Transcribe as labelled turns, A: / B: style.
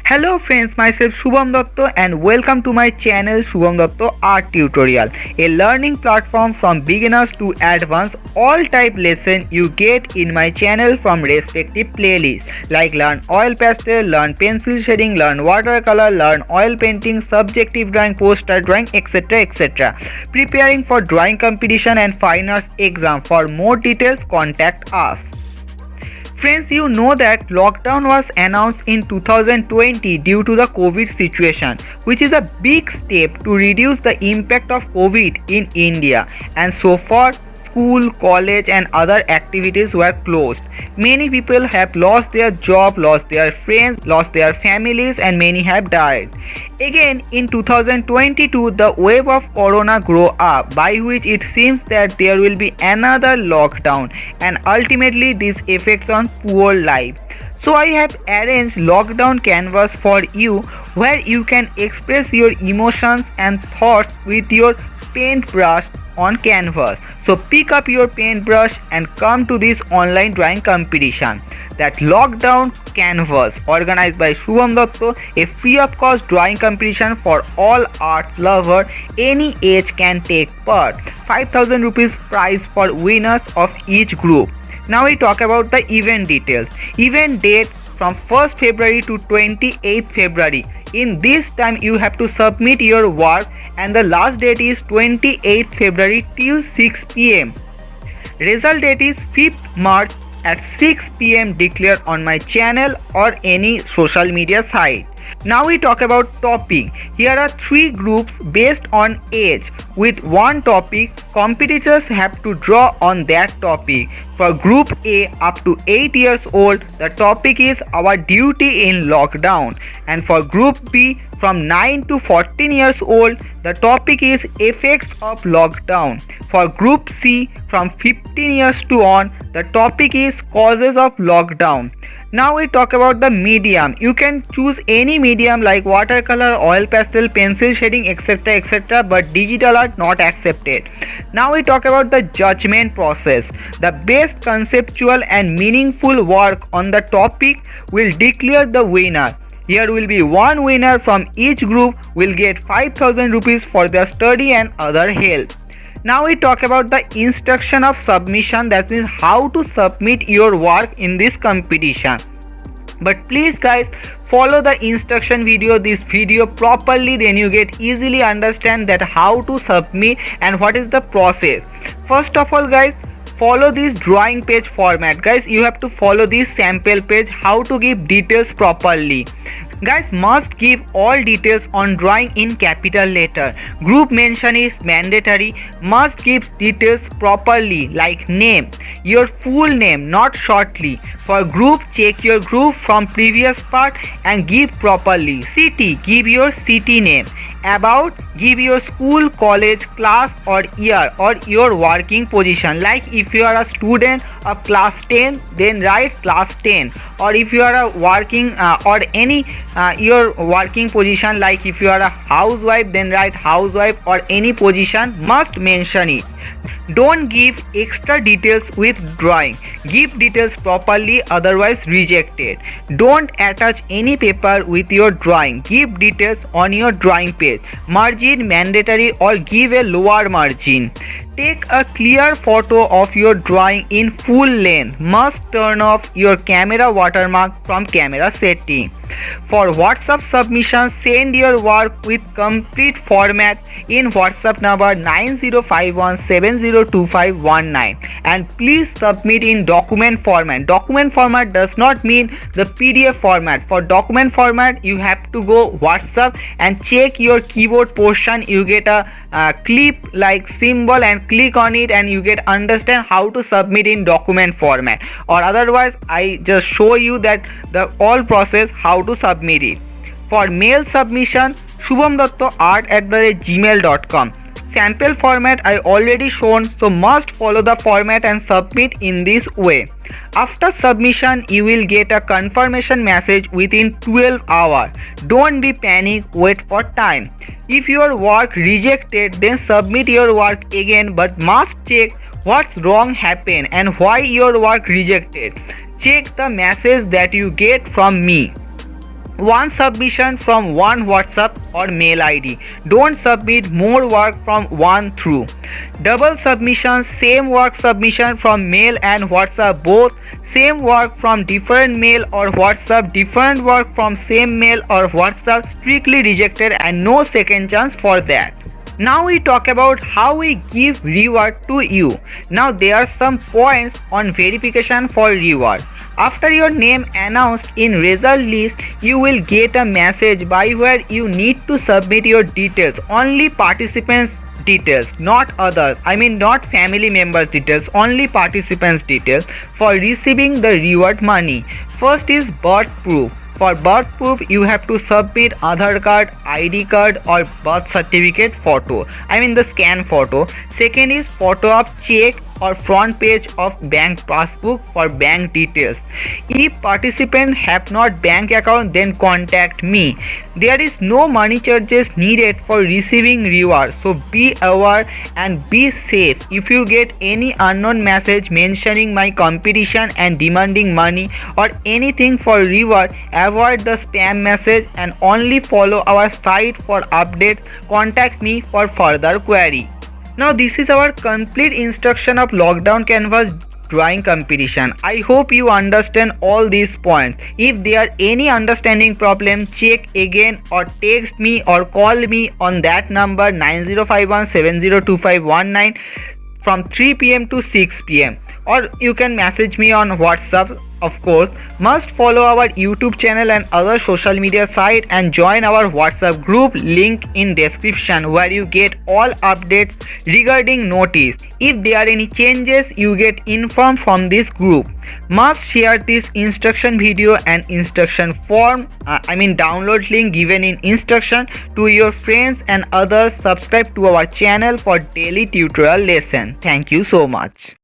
A: Hello friends, myself Shubhom Dutta and welcome to my channel Shubhom Dutta Art Tutorial, a learning platform from beginners to advanced. All type lesson you get in my channel from respective playlists like learn oil pastel, learn pencil shading, learn watercolor, learn oil painting, subjective drawing, poster drawing, etc. Preparing for drawing competition and fine arts exam. For more details, contact us. Friends, you know that lockdown was announced in 2020 due to the COVID situation, which is a big step to reduce the impact of COVID in India. And so far, school, college and other activities were closed. Many people have lost their job, lost their friends, lost their families and many have died. Again in 2022 the wave of corona grew up, by which it seems that there will be another lockdown and ultimately this affects on poor life. So I have arranged lockdown canvas for you where you can express your emotions and thoughts with your paintbrush on canvas. So pick up your paintbrush and come to this online drawing competition, that lockdown canvas organized by Shubhom Dutta, a free of cost drawing competition for all arts lover. Any age can take part. 5,000 rupees prize for winners of each group. Now we talk about the event details. Event date from 1st February to 28th February. In this time you have to submit your work and the last date is 28th February till 6 pm. Result date is 5th March at 6 pm. Declare on my channel or any social media site. Now we talk about topic. Here are 3 groups based on age. With one topic, competitors have to draw on that topic. For group A up to 8 years old, the topic is our duty in lockdown. And for group B from 9 to 14 years old, the topic is effects of lockdown. For group C from 15 years to on, the topic is causes of lockdown. Now we talk about the medium. You can choose any medium like watercolor, oil pastel, pencil shading, etc. but digital art not accepted. Now we talk about the judgment process. The best conceptual and meaningful work on the topic will declare the winner. Here will be one winner from each group will get 5,000 rupees for their study and other help. Now we talk about the instruction of submission, that means how to submit your work in this competition. But please guys, follow the instruction video, this video properly, then you get easily understand that how to submit and what is the process. First of all guys, follow this drawing page format. Guys, you have to follow this sample page, how to give details properly. Guys, must give all details on drawing in capital letter. Group mention is mandatory. Must give details properly like name, your full name, not shortly. For group, check your group from previous part and give properly. City, give your city name. About, give your school, college, class or year or your working position. Like if you are a student of class 10, then write class 10. Or if you are a working or any your working position, like if you are a housewife, then write housewife or any position, must mention it. Don't give extra details with drawing. Give details properly, otherwise rejected. Don't attach any paper with your drawing. Give details on your drawing page. Margin mandatory or give a lower margin. Take a clear photo of your drawing in full length. Must turn off your camera watermark from camera setting. For WhatsApp submission, send your work with complete format in WhatsApp number 9051702519 and please submit in document format. Document format does not mean the PDF format. For document format you have to go WhatsApp and check your keyboard portion. You get a clip like symbol and click on it and you get understand how to submit in document format, or otherwise I just show you that the all process how to submit it. For mail submission, shubhamdutta@gmail.com. Sample format I already shown, so must follow the format and submit in this way. After submission you will get a confirmation message within 12 hours. Don't be panic, wait for time. If your work rejected, then submit your work again, but must check what's wrong happened and why your work rejected. Check the message that you get from me. One submission from one WhatsApp or mail ID. Don't submit more work from one through. Double submissions, same work submission from mail and WhatsApp both. Same work from different mail or WhatsApp, different work from same mail or WhatsApp, strictly rejected and no second chance for that. Now we talk about how we give reward to you. Now there are some points on verification for reward. After your name announced in result list, you will get a message by where you need to submit your details. Only participants details, not others. I mean not family members details, only participants details for receiving the reward money. First is birth proof. For birth proof, you have to submit Aadhaar card, ID card or birth certificate photo. I mean the scan photo. Second is photo of check or front page of bank passbook for bank details. If participant have not bank account, then contact me. There is no money charges needed for receiving reward, so be aware and be safe. If you get any unknown message mentioning my competition and demanding money or anything for reward, avoid the spam message and only follow our site for updates. Contact me for further query. Now this is our complete instruction of lockdown canvas drawing competition. I hope you understand all these points. If there are any understanding problem, check again or text me or call me on that number 9051702519 from 3 pm to 6 pm, or you can message me on WhatsApp. Of course, must follow our YouTube channel and other social media site and join our WhatsApp group, link in description, where you get all updates regarding notice. If there are any changes, you get informed from this group. Must share this instruction video and instruction form, download link given in instruction to your friends and others. Subscribe to our channel for daily tutorial lesson. Thank you so much.